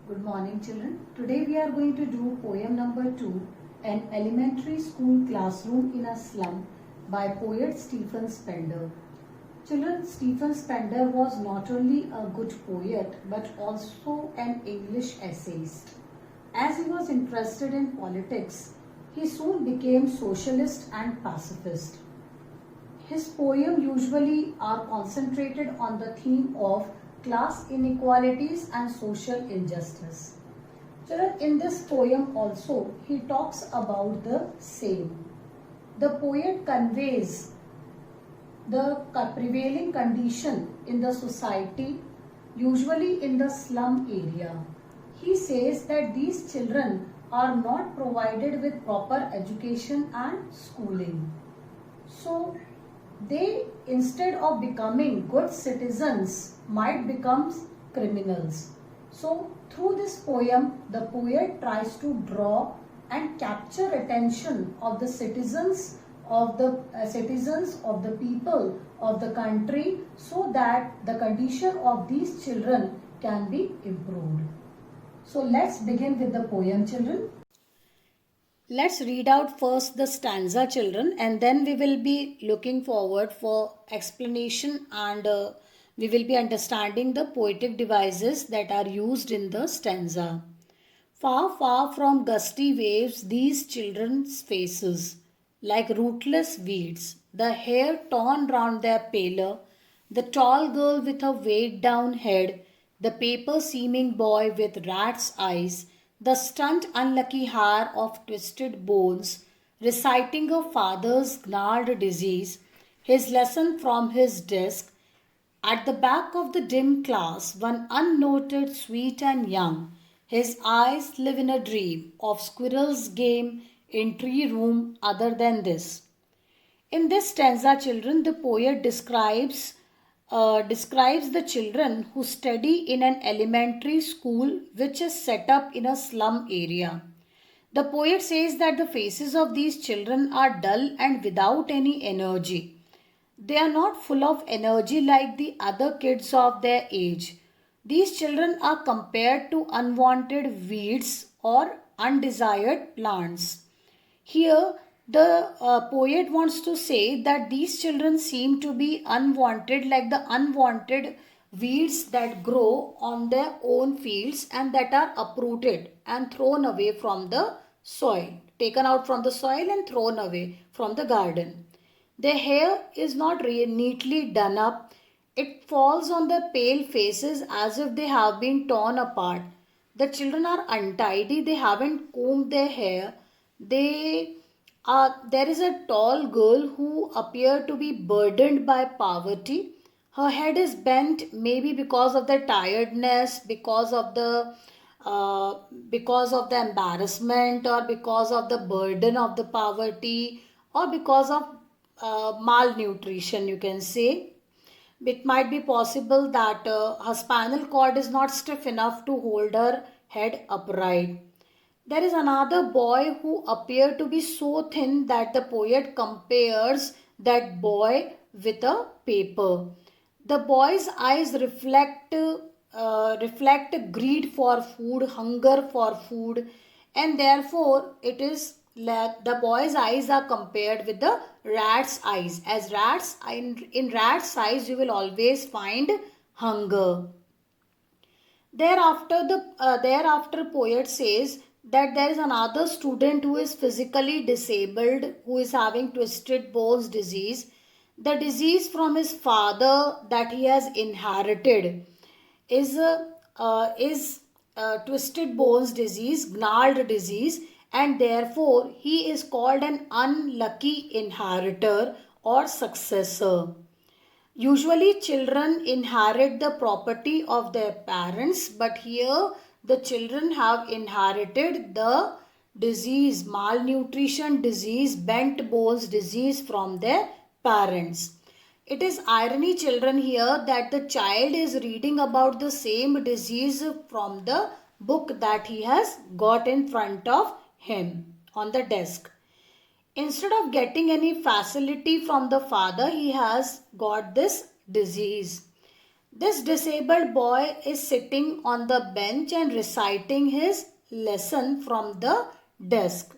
Good morning children. Today we are going to do poem number 2, An Elementary School Classroom in a Slum by poet Stephen Spender. Children, Stephen Spender was not only a good poet but also an English essayist. As he was interested in politics, he soon became socialist and pacifist. His poems usually are concentrated on the theme of class inequalities and social injustice. Children, in this poem also, he talks about the same. The poet conveys the prevailing condition in the society, usually in the slum area. He says that these children are not provided with proper education and schooling. So, they, instead of becoming good citizens, might become criminals. So through this poem, the poet tries to draw and capture attention of the citizens of the people of the country, so that the condition of these children can be improved. So let's begin with the poem, children. Let's read out first the stanza, children, and then we will be looking forward for explanation, and we will be understanding the poetic devices that are used in the stanza. Far, far from gusty waves, these children's faces, like rootless weeds, the hair torn round their paler, the tall girl with her weighed down head, the paper seeming boy with rat's eyes, the stunned unlucky hair of twisted bones, reciting a father's gnarled disease, his lesson from his desk. At the back of the dim class, one unnoted, sweet and young, his eyes live in a dream of squirrel's game in tree room other than this. In this stanza, children, the poet describes the children who study in an elementary school which is set up in a slum area. The poet says that the faces of these children are dull and without any energy. They are not full of energy like the other kids of their age. These children are compared to unwanted weeds or undesired plants. Here, the poet wants to say that these children seem to be unwanted, like the unwanted weeds that grow on their own fields and that are uprooted and thrown away from the soil, taken out from the soil and thrown away from the garden. Their hair is not neatly done up. It falls on their pale faces as if they have been torn apart. The children are untidy. They haven't combed their hair. There is a tall girl who appears to be burdened by poverty. Her head is bent, maybe because of the tiredness, uh, because of the embarrassment, or because of the burden of the poverty, or because of malnutrition, you can say. It might be possible that her spinal cord is not stiff enough to hold her head upright. There is another boy who appeared to be so thin that the poet compares that boy with a paper. The boy's eyes reflect greed for food, hunger for food, and therefore it is like the boy's eyes are compared with the rat's eyes. As rats in rat's eyes, you will always find hunger. Thereafter poet says that there is another student who is physically disabled, who is having twisted bones disease, the disease from his father that he has inherited is twisted bones disease, gnarled disease, and therefore he is called an unlucky inheritor or successor. Usually, children inherit the property of their parents, but here the children have inherited the disease, malnutrition disease, bent bones disease from their parents. It is irony, children, here that the child is reading about the same disease from the book that he has got in front of him on the desk. Instead of getting any facility from the father, he has got this disease. This disabled boy is sitting on the bench and reciting his lesson from the desk.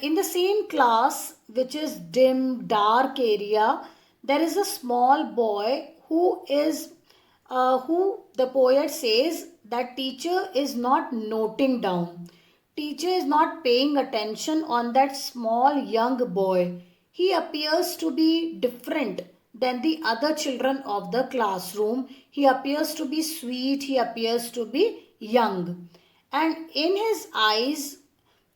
In the same class, which is dim, dark area, there is a small boy who the poet says that teacher is not noting down. Teacher is not paying attention on that small young boy. He appears to be different than the other children of the classroom. He appears to be sweet. He appears to be young. And in his eyes,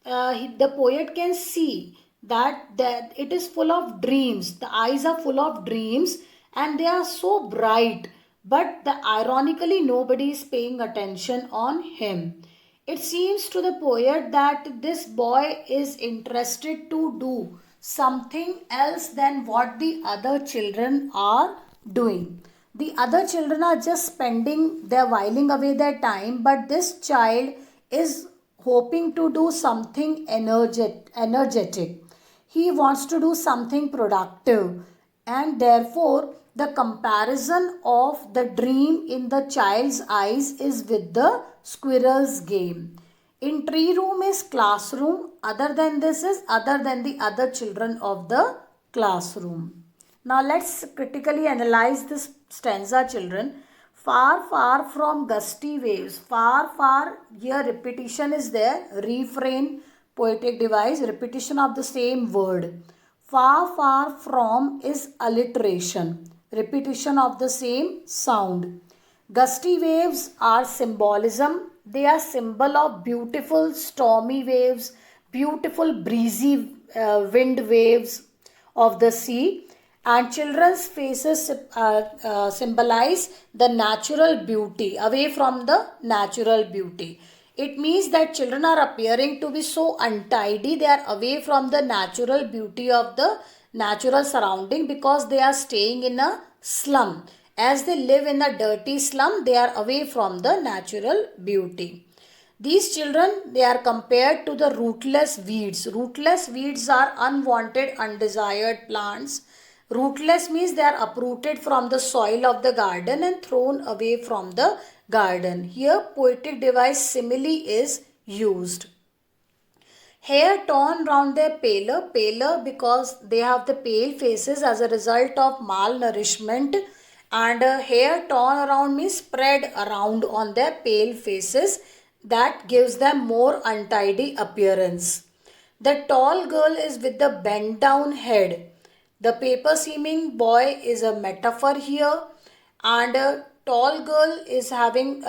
the poet can see that it is full of dreams. The eyes are full of dreams and they are so bright. But ironically, nobody is paying attention on him. It seems to the poet that this boy is interested to do something else than what the other children are doing. The other children are just spending their whiling away their time, but this child is hoping to do something energetic. He wants to do something productive, and therefore the comparison of the dream in the child's eyes is with the squirrel's game. In tree room is classroom. Other than this is other than the other children of the classroom. Now let's critically analyze this stanza, children. Far, far from gusty waves. Far, far, here repetition is there. Refrain, poetic device, repetition of the same word. Far, far from is alliteration. Repetition of the same sound. Gusty waves are symbolism. They are symbol of beautiful stormy waves, beautiful breezy wind waves of the sea, and children's faces symbolize the natural beauty, away from the natural beauty. It means that children are appearing to be so untidy, they are away from the natural beauty of the natural surrounding because they are staying in a slum. As they live in a dirty slum, they are away from the natural beauty. These children, they are compared to the rootless weeds. Rootless weeds are unwanted, undesired plants. Rootless means they are uprooted from the soil of the garden and thrown away from the garden. Here, poetic device simile is used. Hair torn round their paler because they have the pale faces as a result of malnourishment, and hair torn around means spread around on their pale faces, that gives them more untidy appearance. The tall girl is with the bent down head. The paper seeming boy is a metaphor here, and a tall girl is having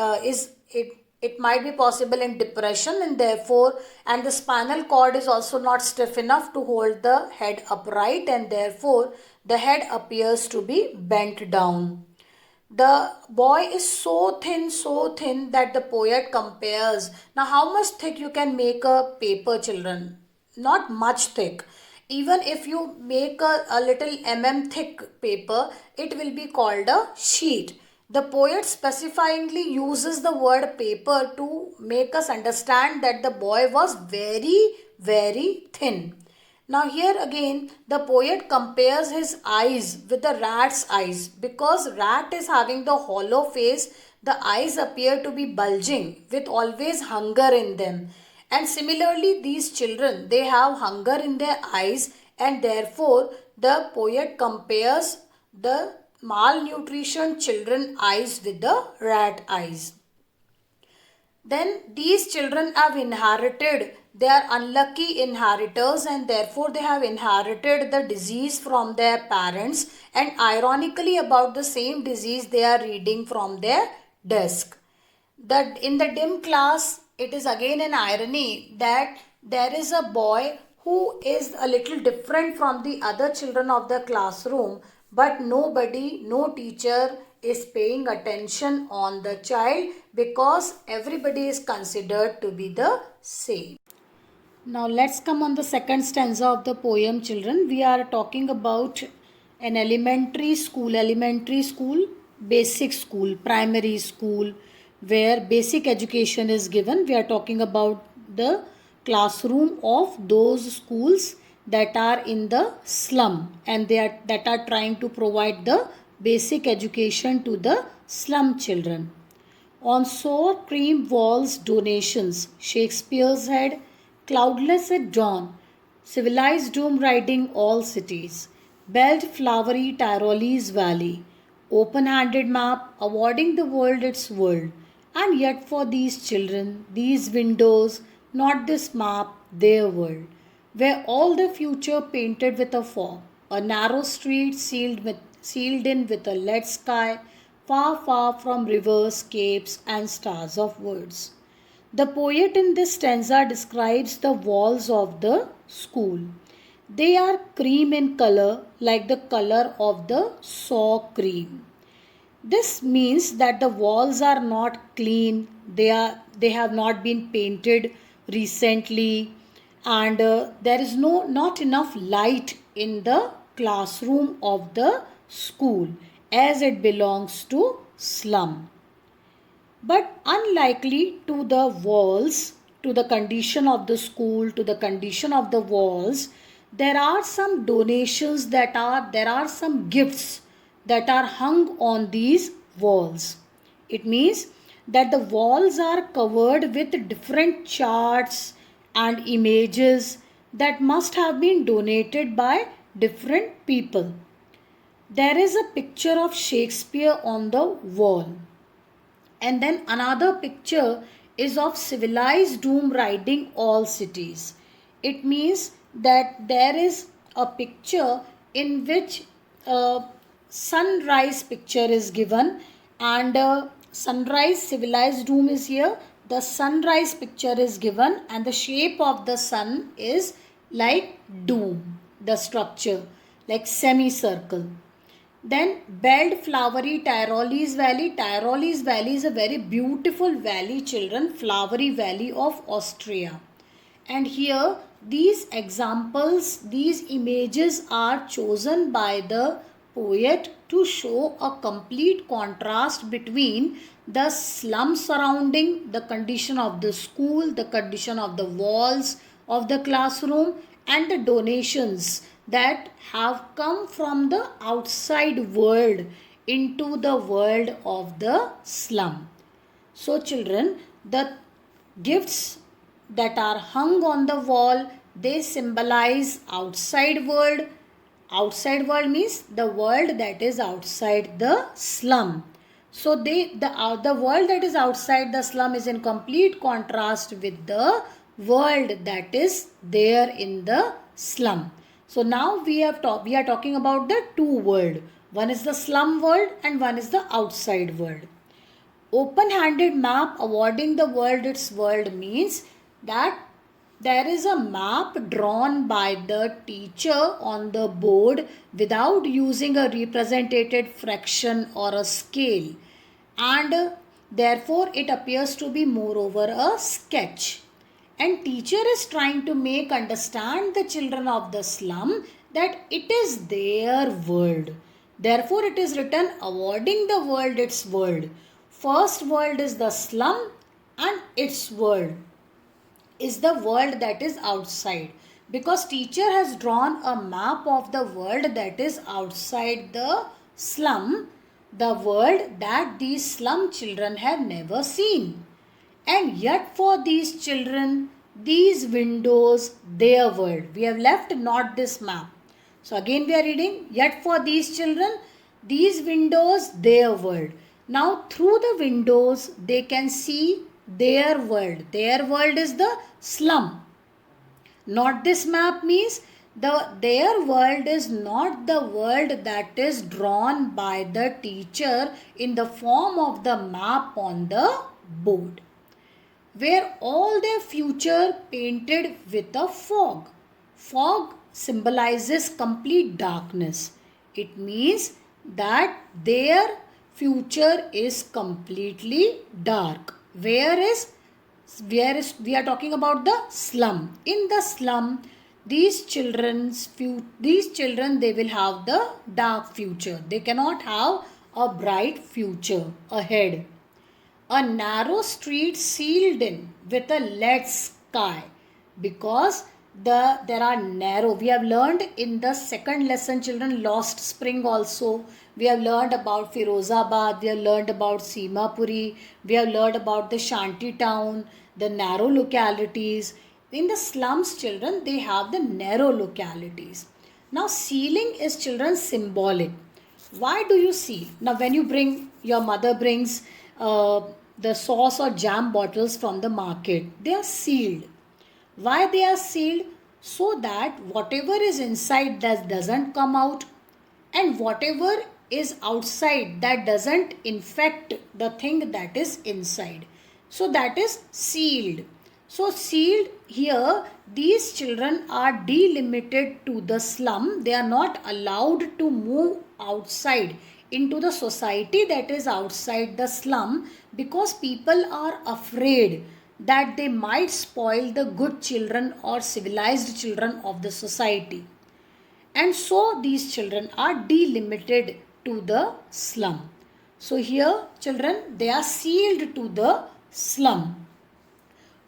it might be possible in depression, and therefore the spinal cord is also not stiff enough to hold the head upright, and therefore the head appears to be bent down. The boy is so thin that the poet compares. Now, how much thick you can make a paper, children? Not much thick. Even if you make a little thick paper, it will be called a sheet. The poet specifyingly uses the word paper to make us understand that the boy was very thin. Now here again the poet compares his eyes with the rat's eyes. Because rat is having the hollow face, the eyes appear to be bulging with always hunger in them. And similarly these children, they have hunger in their eyes, and therefore the poet compares the malnutrition children eyes with the rat eyes. Then these children have inherited, they are unlucky inheritors, and therefore they have inherited the disease from their parents, and ironically about the same disease they are reading from their desk. In the dim class, it is again an irony that there is a boy who is a little different from the other children of the classroom, but nobody, no teacher is paying attention on the child because everybody is considered to be the same. Now let's come on the second stanza of the poem, children. We are talking about an elementary school, basic school, primary school, where basic education is given. We are talking about the classroom of those schools that are in the slum and that are trying to provide the basic education to the slum children. On sour cream walls donations, Shakespeare's head, cloudless at dawn, civilized doom riding all cities, belt flowery Tyrolese valley, open-handed map awarding the world its world. And yet for these children, these windows, not this map, their world, where all the future painted with a fog, a narrow street sealed in with a lead sky, far, far from rivers, capes, and stars of words. The poet in this stanza describes the walls of the school. They are cream in color, like the color of the sour cream. This means that the walls are not clean, they have not been painted recently, and there is not enough light in the classroom of the school as it belongs to slum. But unlikely to the walls, to the condition of the school, to the condition of the walls, there are some donations there are some gifts that are hung on these walls. It means that the walls are covered with different charts and images that must have been donated by different people. There is a picture of Shakespeare on the wall. And then another picture is of civilized doom riding all cities. It means that there is a picture in which a sunrise picture is given, and sunrise civilized doom is here. The sunrise picture is given and the shape of the sun is like doom, the structure like semicircle. Then belled flowery Tyrolese valley. Tyrolese valley is a very beautiful valley, children, flowery valley of Austria. And here these examples, these images are chosen by the poet to show a complete contrast between the slum surrounding, the condition of the school, the condition of the walls of the classroom, and the donations that have come from the outside world into the world of the slum. So children, the gifts that are hung on the wall, they symbolize outside world. Outside world means the world that is outside the slum. So the world that is outside the slum is in complete contrast with the world that is there in the slum. So now we are talking about the two world. One is the slum world and one is the outside world. Open-handed map awarding the world its world means that there is a map drawn by the teacher on the board without using a representative fraction or a scale, and therefore it appears to be moreover a sketch. And teacher is trying to make understand the children of the slum that it is their world. Therefore it is written awarding the world its world. First world is the slum and its world is the world that is outside. Because teacher has drawn a map of the world that is outside the slum, the world that these slum children have never seen. And yet for these children, these windows, their world. We have left not this map. So again we are reading, yet for these children, these windows, their world. Now through the windows, they can see their world. Their world is the slum. Not this map means their world is not the world that is drawn by the teacher in the form of the map on the board, where all their future painted with a fog. Fog symbolizes complete darkness. It means that their future is completely dark. Where is we are talking about the slum. In the slum, these children they will have the dark future. They cannot have a bright future ahead. A narrow street sealed in with a lead sky, because there are narrow. We have learned in the second lesson, children, Lost Spring also, We have learned about Firozabad, we have learned about Simapuri, we have learned about the shanty town, the narrow localities. In the slums, children, they have the narrow localities. Now, sealing is, children, symbolic. Why do you seal? Now, when your mother brings the sauce or jam bottles from the market, they are sealed. Why they are sealed? So that whatever is inside that doesn't come out, and whatever is outside that doesn't infect the thing that is inside. So that is sealed. So sealed here, these children are delimited to the slum. They are not allowed to move outside into the society that is outside the slum, because people are afraid that they might spoil the good children or civilized children of the society. And so these children are delimited to the slum. So here, children, they are sealed to the slum.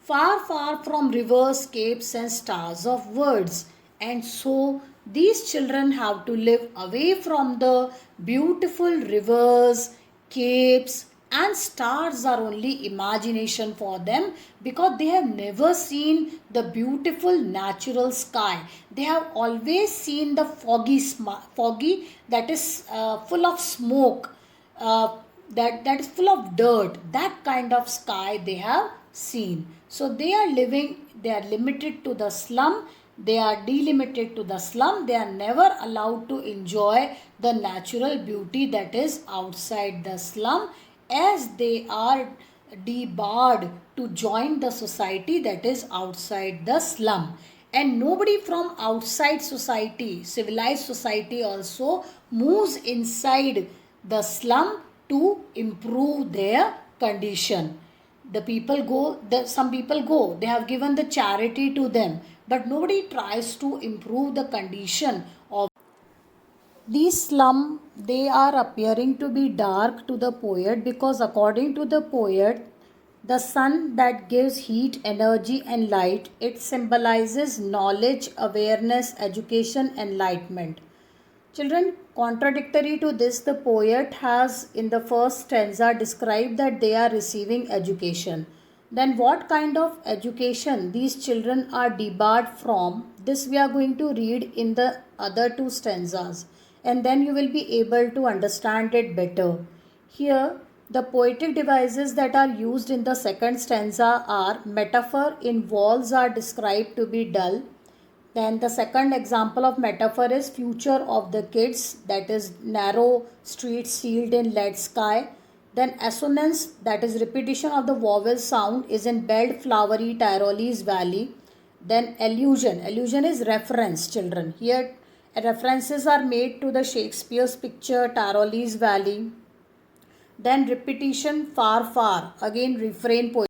Far, far from rivers, capes and stars of words. And so these children have to live away from the beautiful rivers, capes and stars are only imagination for them, because they have never seen the beautiful natural sky. They have always seen the foggy that is full of smoke, that is full of dirt. That kind of sky they have seen. So they are limited to the slum. They are delimited to the slum. They are never allowed to enjoy the natural beauty that is outside the slum, as they are debarred to join the society that is outside the slum. And nobody from outside society, civilized society, also moves inside the slum to improve their condition. Some people go, they have given the charity to them, but nobody tries to improve the condition of these slum. They are appearing to be dark to the poet, because according to the poet, the sun that gives heat, energy and light, it symbolizes knowledge, awareness, education, enlightenment. Children, contradictory to this, the poet has in the first stanza described that they are receiving education. Then what kind of education these children are debarred from, this we are going to read in the other two stanzas, and then you will be able to understand it better. Here, the poetic devices that are used in the second stanza are: metaphor in walls are described to be dull. Then the second example of metaphor is future of the kids, that is narrow streets sealed in lead sky. Then assonance, that is repetition of the vowel sound, is in belled flowery Tyrolese valley. Then allusion is reference, children. Here references are made to the Shakespeare's picture Tyrolese valley. Then repetition, far, far, again refrain poetry.